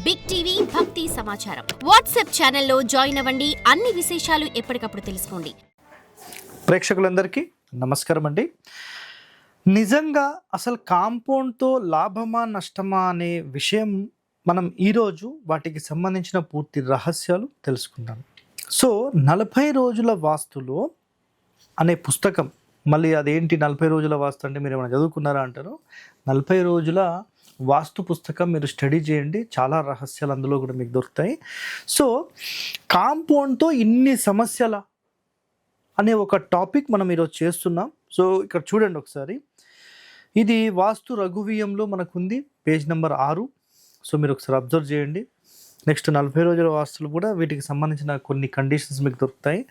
Big TV భక్తి సమాచారం WhatsApp ఛానల్లో జాయిన్ అవ్వండి. అన్ని విశేషాలు ఎప్పటికప్పుడు తెలుసుకోండి. ప్రేక్షకులందరికీ నమస్కారం అండి. నిజంగా అసలు కాంపౌండ్తో లాభమా నష్టమా అనే విషయం మనం ఈరోజు వాటికి సంబంధించిన పూర్తి రహస్యాలు తెలుసుకుందాం. సో 40 రోజుల వాస్తులో అనే పుస్తకం, మళ్ళీ అదేంటి 40 రోజుల వాస్తు అంటే మీరు ఏమైనా చదువుకున్నారా అంటారు. 40 రోజుల వాస్తు పుస్తకం మీరు స్టడీ చేయండి, చాలా రహస్యాలు అందులో కూడా మీకు దొరుకుతాయి. సో కాంపౌండ్తో ఇన్ని సమస్యల అనే ఒక టాపిక్ మనం ఈరోజు చేస్తున్నాం. సో ఇక్కడ చూడండి ఒకసారి, ఇది వాస్తు రఘువీయంలో మనకుంది, పేజ్ నెంబర్ 6. సో మీరు ఒకసారి అబ్జర్వ్ చేయండి. నెక్స్ట్ 40 రోజుల వాస్తులు కూడా వీటికి సంబంధించిన కొన్ని కండిషన్స్ మీకు దొరుకుతాయి.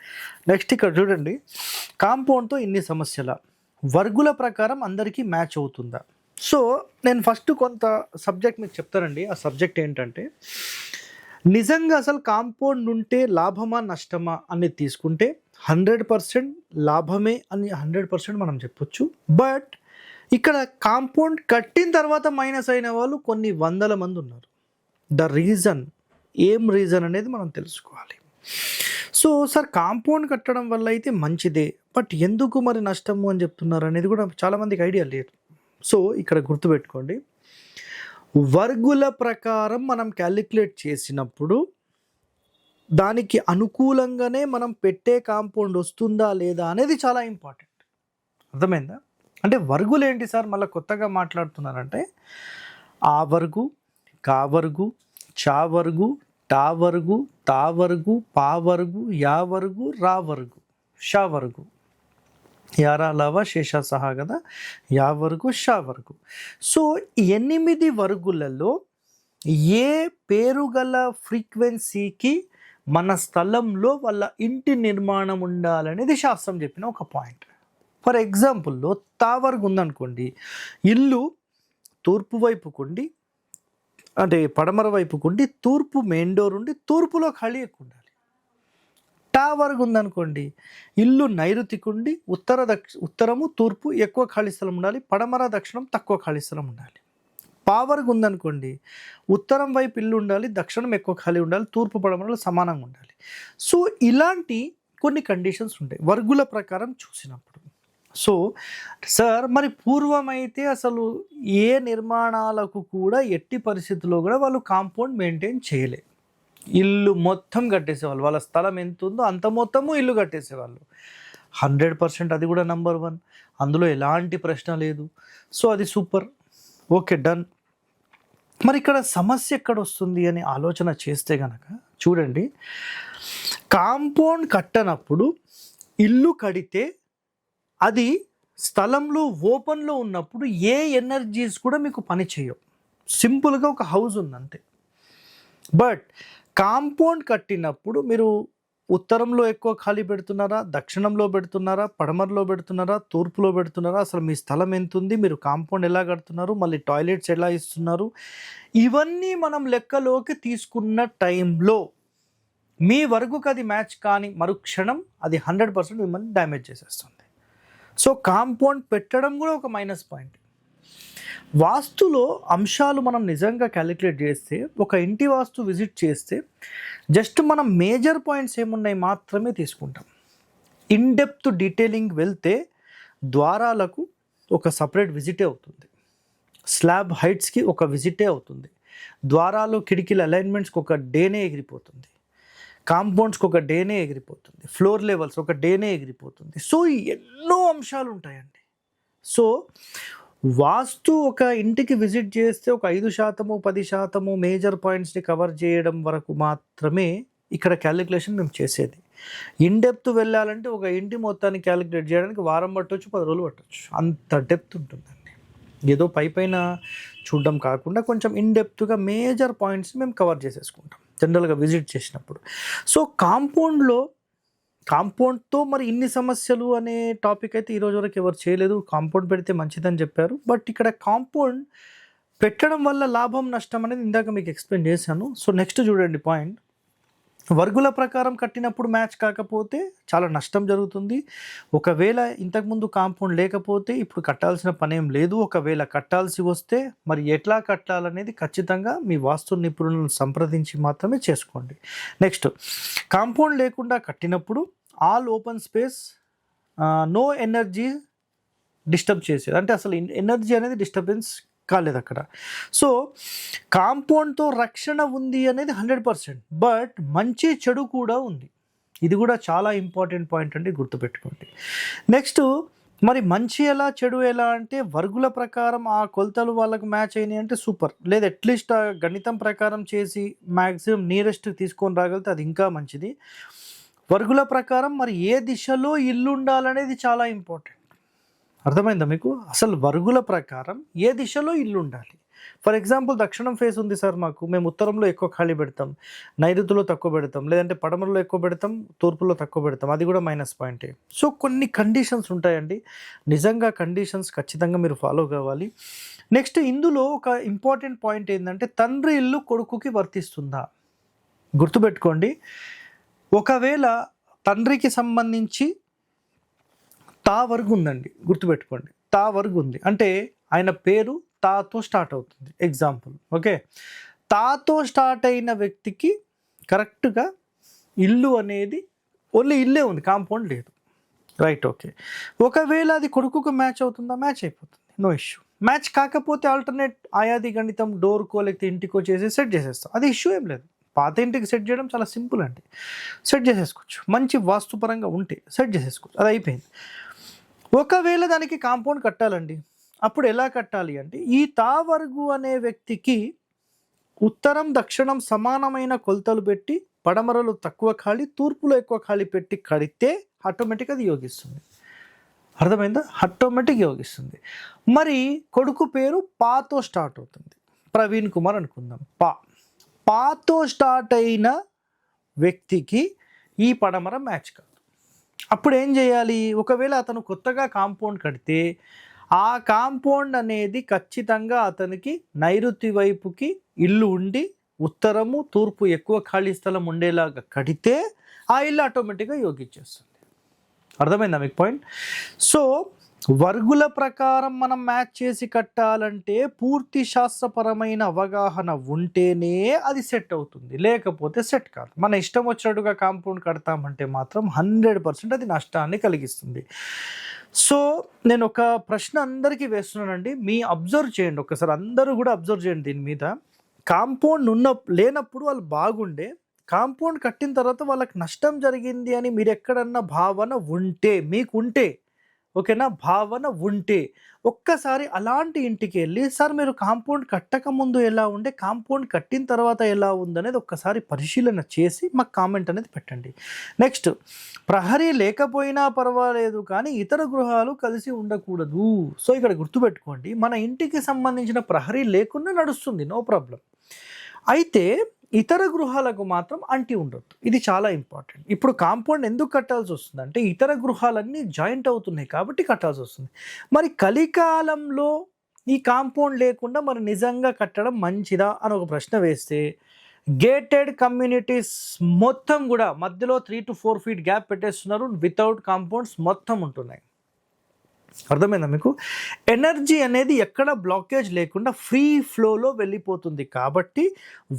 నెక్స్ట్ ఇక్కడ చూడండి, కాంపౌండ్తో ఇన్ని సమస్యల వర్గుల ప్రకారం అందరికీ మ్యాచ్ అవుతుందా. సో నేను ఫస్ట్ కొంత సబ్జెక్ట్ మీకు చెప్తానండి. ఆ సబ్జెక్ట్ ఏంటంటే, నిజంగా అసలు కాంపౌండ్ ఉంటే లాభమా నష్టమా అనేది తీసుకుంటే 100% లాభమే అని 100% మనం చెప్పొచ్చు. బట్ ఇక్కడ కాంపౌండ్ కట్టిన తర్వాత మైనస్ అయిన వాళ్ళు కొన్ని వందల మంది ఉన్నారు. ద రీజన్, ఏం రీజన్ అనేది మనం తెలుసుకోవాలి. సో సార్ కాంపౌండ్ కట్టడం వల్ల అయితే మంచిదే, బట్ ఎందుకు మరి నష్టము అని చెప్తున్నారు అనేది కూడా చాలామందికి ఐడియా లేదు. సో ఇక్కడ గుర్తుపెట్టుకోండి, వర్గుల ప్రకారం మనం క్యాలిక్యులేట్ చేసినప్పుడు దానికి అనుకూలంగానే మనం పెట్టే కాంపౌండ్ వస్తుందా లేదా అనేది చాలా ఇంపార్టెంట్. అర్థమైందా? అంటే వర్గులు ఏంటి సార్ మళ్ళీ కొత్తగా మాట్లాడుతున్నారంటే, ఆ వర్గు, కా వర్గు, చా వర్గు, టా వర్గు, తా వర్గు, పా వర్గు, యా వర్గు, రా వర్గు, షా వర్గు, యారా లవ శేష సహా కదా, యా వర్గు, షా వర్గు. సో 8 వర్గులలో ఏ పేరు గల ఫ్రీక్వెన్సీకి మన స్థలంలో వాళ్ళ ఇంటి నిర్మాణం ఉండాలనేది శాస్త్రం చెప్పిన ఒక పాయింట్. ఫర్ ఎగ్జాంపుల్లో తా వర్గు ఉందనుకోండి, ఇల్లు తూర్పు వైపుకుండి, అంటే పడమర వైపుకుండి, తూర్పు మెయిన్ డోర్ ఉండి తూర్పులో ఖాళీ ఎక్కువ ఉండాలి. టా వర్గు ఉందనుకోండి, ఇల్లు నైరుతికుండి, ఉత్తరము తూర్పు ఎక్కువ ఖాళీ స్థలం ఉండాలి, పడమర దక్షిణం తక్కువ ఖాళీ స్థలం ఉండాలి. పా వర్గు ఉందనుకోండి, ఉత్తరం వైపు ఇల్లు ఉండాలి, దక్షిణం ఎక్కువ ఖాళీ ఉండాలి, తూర్పు పడమరలు సమానంగా ఉండాలి. సో ఇలాంటి కొన్ని కండిషన్స్ ఉంటాయి వర్గుల ప్రకారం చూసినప్పుడు. సో సార్ మరి పూర్వమైతే అసలు ఏ నిర్మాణాలకు కూడా ఎట్టి పరిస్థితుల్లో కూడా వాళ్ళు కాంపౌండ్ మెయింటైన్ చేయలే. ఇల్లు మొత్తం కట్టేసేవాళ్ళు, వాళ్ళ స్థలం ఎంత ఉందో అంత మొత్తము ఇల్లు కట్టేసేవాళ్ళు. 100% అది కూడా నంబర్ 1, అందులో ఎలాంటి ప్రశ్న లేదు. సో అది సూపర్, ఓకే, డన్. మరి ఇక్కడ సమస్య ఎక్కడ వస్తుంది అని ఆలోచన చేస్తే కనుక చూడండి, కాంపౌండ్ కట్టనప్పుడు ఇల్లు కడితే అది స్థలంలో ఓపెన్లో ఉన్నప్పుడు ఏ ఎనర్జీస్ కూడా మీకు పని చేయవు. సింపుల్గా ఒక హౌస్ ఉంది అంతే. బట్ కాంపౌండ్ కట్టినప్పుడు మీరు ఉత్తరంలో ఎక్కువ ఖాళీ పెడుతున్నారా, దక్షిణంలో పెడుతున్నారా, పడమరలో పెడుతున్నారా, తూర్పులో పెడుతున్నారా, అసలు మీ స్థలం ఎంత ఉంది, మీరు కాంపౌండ్ ఎలా కడుతున్నారు, మళ్ళీ టాయిలెట్స్ ఎలా ఇస్తున్నారు, ఇవన్నీ మనం లెక్కలోకి తీసుకున్న టైంలో మీ వరకుకి అది మ్యాచ్ కానీ మరుక్షణం అది 100% మిమ్మల్ని డ్యామేజ్ చేసేస్తుంది. సో కాంపౌండ్ పెట్టడం కూడా ఒక మైనస్ పాయింట్. వాస్తులో అంశాలు మనం నిజంగా క్యాలిక్యులేట్ చేస్తే, ఒక ఇంటి వాస్తు విజిట్ చేస్తే జస్ట్ మనం మేజర్ పాయింట్స్ ఏమున్నాయి మాత్రమే తీసుకుంటాం. ఇన్డెప్త్ డీటెయిలింగ్ వెళ్తే ద్వారాలకు ఒక సపరేట్ విజిటే అవుతుంది, స్లాబ్ హైట్స్కి ఒక విజిటే అవుతుంది, ద్వారాలు కిటికీల అలైన్మెంట్స్కి ఒక డేనే ఎగిరిపోతుంది, కాంపౌండ్స్కి ఒక డేనే ఎగిరిపోతుంది, ఫ్లోర్ లెవెల్స్ ఒక డేనే ఎగిరిపోతుంది. సో ఎన్నో అంశాలు ఉంటాయండి. సో వాస్తు ఒక ఇంటికి విజిట్ చేస్తే ఒక 5% 10% మేజర్ పాయింట్స్ని కవర్ చేయడం వరకు మాత్రమే ఇక్కడ క్యాలిక్యులేషన్ మేము చేసేది. ఇన్డెప్త్ వెళ్ళాలంటే ఒక ఇంటి మొత్తాన్ని క్యాలిక్యులేట్ చేయడానికి వారం పట్టవచ్చు, 10 రోజులు పట్టవచ్చు, అంత డెప్త్ ఉంటుందండి. ఏదో పైన చూడడం కాకుండా కొంచెం ఇన్డెప్త్గా మేజర్ పాయింట్స్ మేము కవర్ చేసేసుకుంటాం జనరల్గా విజిట్ చేసినప్పుడు. సో కాంపౌండ్తో మరి ఇన్ని సమస్యలు అనే టాపిక్ అయితే ఈరోజు వరకు ఎవరు చేయలేదు. కాంపౌండ్ పెడితే మంచిదని చెప్పారు. బట్ ఇక్కడ కాంపౌండ్ పెట్టడం వల్ల లాభం నష్టం అనేది ఇందాక మీకు ఎక్స్ప్లెయిన్ చేశాను. సో నెక్స్ట్ చూడండి పాయింట్, వర్గుల ప్రకారం కట్టినప్పుడు మ్యాచ్ కాకపోతే చాలా నష్టం జరుగుతుంది. ఒకవేళ ఇంతకుముందు కాంపౌండ్ లేకపోతే ఇప్పుడు కట్టాల్సిన పనేం లేదు. ఒకవేళ కట్టాల్సి వస్తే మరి ఎట్లా కట్టాలనేది ఖచ్చితంగా మీ వాస్తు నిపుణులను సంప్రదించి మాత్రమే చేసుకోండి. నెక్స్ట్, కాంపౌండ్ లేకుండా కట్టినప్పుడు all open space, no energy disturb చేసేది, అంటే అసలు ఎనర్జీ అనేది డిస్టర్బెన్స్ కాలేదు అక్కడ. సో కాంపౌండ్తో రక్షణ ఉంది అనేది 100%, బట్ మంచి చెడు కూడా ఉంది. ఇది కూడా చాలా ఇంపార్టెంట్ పాయింట్ అండి, గుర్తుపెట్టుకోండి. నెక్స్ట్, మరి మంచి ఎలా చెడు ఎలా అంటే వర్గుల ప్రకారం ఆ కొలతలు వాళ్ళకు మ్యాచ్ అయినాయి అంటే సూపర్, లేదా అట్లీస్ట్ ఆ గణితం ప్రకారం చేసి మ్యాక్సిమం నియరెస్ట్ తీసుకొని రాగలిగితే అది ఇంకా మంచిది. వర్గుల ప్రకారం మరి ఏ దిశలో ఇల్లు ఉండాలనేది చాలా ఇంపార్టెంట్. అర్థమైందా మీకు? అసలు వర్గుల ప్రకారం ఏ దిశలో ఇల్లు ఉండాలి. ఫర్ ఎగ్జాంపుల్, దక్షిణం ఫేస్ ఉంది సార్ మాకు, మేము ఉత్తరంలో ఎక్కువ ఖాళీ పెడతాం, నైరుతిలో తక్కువ పెడతాం, లేదంటే పడమరలో ఎక్కువ పెడతాం, తూర్పులో తక్కువ పెడతాం, అది కూడా మైనస్ పాయింటే. సో కొన్ని కండిషన్స్ ఉంటాయండి, నిజంగా కండిషన్స్ ఖచ్చితంగా మీరు ఫాలో కావాలి. నెక్స్ట్, ఇందులో ఒక ఇంపార్టెంట్ పాయింట్ ఏంటంటే తండ్రి ఇల్లు కొడుకుకి వర్తిస్తుందా? గుర్తుపెట్టుకోండి, ఒకవేళ తండ్రికి సంబంధించి తా వర్గు ఉందండి, గుర్తుపెట్టుకోండి, తా వర్గు ఉంది అంటే ఆయన పేరు తాతో స్టార్ట్ అవుతుంది. ఎగ్జాంపుల్, ఓకే, తాతో స్టార్ట్ అయిన వ్యక్తికి కరెక్ట్గా ఇల్లు అనేది ఓన్లీ ఇల్లే ఉంది, కాంపౌండ్ లేదు, రైట్, ఓకే. ఒకవేళ అది కొడుకుకు మ్యాచ్ అవుతుందా? మ్యాచ్ అయిపోతుంది, నో ఇష్యూ. మ్యాచ్ కాకపోతే ఆల్టర్నేట్ ఆయాది గణితం డోర్కో లేకపోతే ఇంటికో చేసి సెట్ చేసేస్తాం, అది ఇష్యూ ఏం లేదు. పాత ఇంటికి సెట్ చేయడం చాలా సింపుల్ అండి, సెట్ చేసేసుకోవచ్చు, మంచి వాస్తుపరంగా ఉంటే సెట్ చేసేసుకోవచ్చు, అది అయిపోయింది. ఒకవేళ దానికి కాంపౌండ్ కట్టాలండి, అప్పుడు ఎలా కట్టాలి అంటే ఈ తావర్గు అనే వ్యక్తికి ఉత్తరం దక్షిణం సమానమైన కొలతలు పెట్టి పడమరలో తక్కువ ఖాళీ తూర్పులో ఎక్కువ ఖాళీ పెట్టి కడితే ఆటోమేటిక్గా అది యోగిస్తుంది. అర్థమైందా? ఆటోమేటిక్ యోగిస్తుంది. మరి కొడుకు పేరు పాతో స్టార్ట్ అవుతుంది, ప్రవీణ్ కుమార్ అనుకుందాం. పాతో స్టార్ట్ అయిన వ్యక్తికి ఈ పడమర మ్యాచ్ కాదు. అప్పుడు ఏం చేయాలి? ఒకవేళ అతను కొత్తగా కాంపౌండ్ కడితే ఆ కాంపౌండ్ అనేది ఖచ్చితంగా అతనికి నైరుతి వైపుకి ఇల్లు ఉండి ఉత్తరము తూర్పు ఎక్కువ ఖాళీ స్థలం ఉండేలాగా కడితే ఆ ఇల్లు ఆటోమేటిక్గా యోగించేస్తుంది. అర్థమైందా మీకు పాయింట్? సో వర్గుల ప్రకారం మనం మ్యాచ్ చేసి కట్టాలంటే పూర్తి శాస్త్రపరమైన అవగాహన ఉంటేనే అది సెట్ అవుతుంది, లేకపోతే సెట్ కాదు. మన ఇష్టం వచ్చినట్టుగా కాంపౌండ్ కడతామంటే మాత్రం 100% అది నష్టాన్ని కలిగిస్తుంది. సో నేను ఒక ప్రశ్న అందరికీ వేస్తున్నానండి, మీ అబ్జర్వ్ చేయండి ఒకసారి, అందరూ కూడా అబ్జర్వ్ చేయండి దీని మీద. కాంపౌండ్ లేనప్పుడు వాళ్ళు బాగుండే, కాంపౌండ్ కట్టిన తర్వాత వాళ్ళకి నష్టం జరిగింది అని మీరు ఎక్కడన్నా భావన ఉంటే, మీకు ఉంటే, ఓకేనా, భావన ఉంటే ఒక్కసారి అలాంటి ఇంటికి వెళ్ళి సార్ మీరు కాంపౌండ్ కట్టక ముందు ఎలా ఉండే, కాంపౌండ్ కట్టిన తర్వాత ఎలా ఉందనేది ఒక్కసారి పరిశీలన చేసి మాకు కామెంట్ అనేది పెట్టండి. నెక్స్ట్, ప్రహరీ లేకపోయినా పర్వాలేదు కానీ ఇతర గృహాలు కలిసి ఉండకూడదు. సో ఇక్కడ గుర్తుపెట్టుకోండి, మన ఇంటికి సంబంధించిన ప్రహరీ లేకుండా నడుస్తుంది, నో ప్రాబ్లం. అయితే ఇతర గృహాలకు మాత్రం అంటి ఉండొద్దు, ఇది చాలా ఇంపార్టెంట్. ఇప్పుడు కాంపౌండ్ ఎందుకు కట్టాల్సి వస్తుంది అంటే ఇతర గృహాలన్నీ జాయింట్ అవుతున్నాయి కాబట్టి కట్టాల్సి వస్తుంది. మరి కలికాలంలో ఈ కాంపౌండ్ లేకుండా మరి నిజంగా కట్టడం మంచిదా అని ఒక ప్రశ్న వేస్తే, గేటెడ్ కమ్యూనిటీస్ మొత్తం కూడా మధ్యలో 3 to 4 feet గ్యాప్ పెట్టేస్తున్నారు, వితౌట్ కాంపౌండ్స్ మొత్తం ఉంటున్నాయి. అర్థమైందా మీకు? ఎనర్జీ అనేది ఎక్కడ బ్లాకేజ్ లేకుండా ఫ్రీ ఫ్లోలో వెళ్ళిపోతుంది కాబట్టి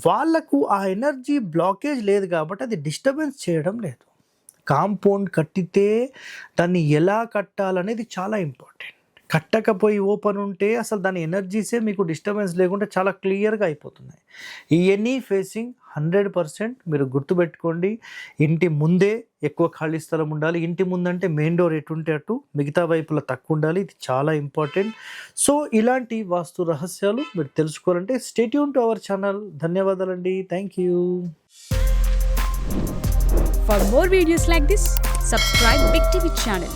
వాళ్ళకు ఆ ఎనర్జీ బ్లాకేజ్ లేదు కాబట్టి అది డిస్టర్బెన్స్ చేయడం లేదు. కాంపౌండ్ కట్టితే దాన్ని ఎలా కట్టాలనేది చాలా ఇంపార్టెంట్. కట్టకపోయి ఓపెన్ ఉంటే అసలు దాని ఎనర్జీసే మీకు డిస్టర్బెన్స్ లేకుండా చాలా క్లియర్గా అయిపోతున్నాయి. ఇవన్నీ ఫేసింగ్ 100% మీరు గుర్తుపెట్టుకోండి. ఇంటి ముందే ఎక్కువ ఖాళీ స్థలం ఉండాలి, ఇంటి ముందంటే మెయిన్ డోర్ ఎటు ఉంటే అటు, మిగతా వైపులో తక్కువ ఉండాలి, ఇది చాలా ఇంపార్టెంట్. సో ఇలాంటి వాస్తు రహస్యాలు మీరు తెలుసుకోవాలంటే stay tune to our channel. ధన్యవాదాలండి, thank you. For more videos like this, subscribe Big TV channel.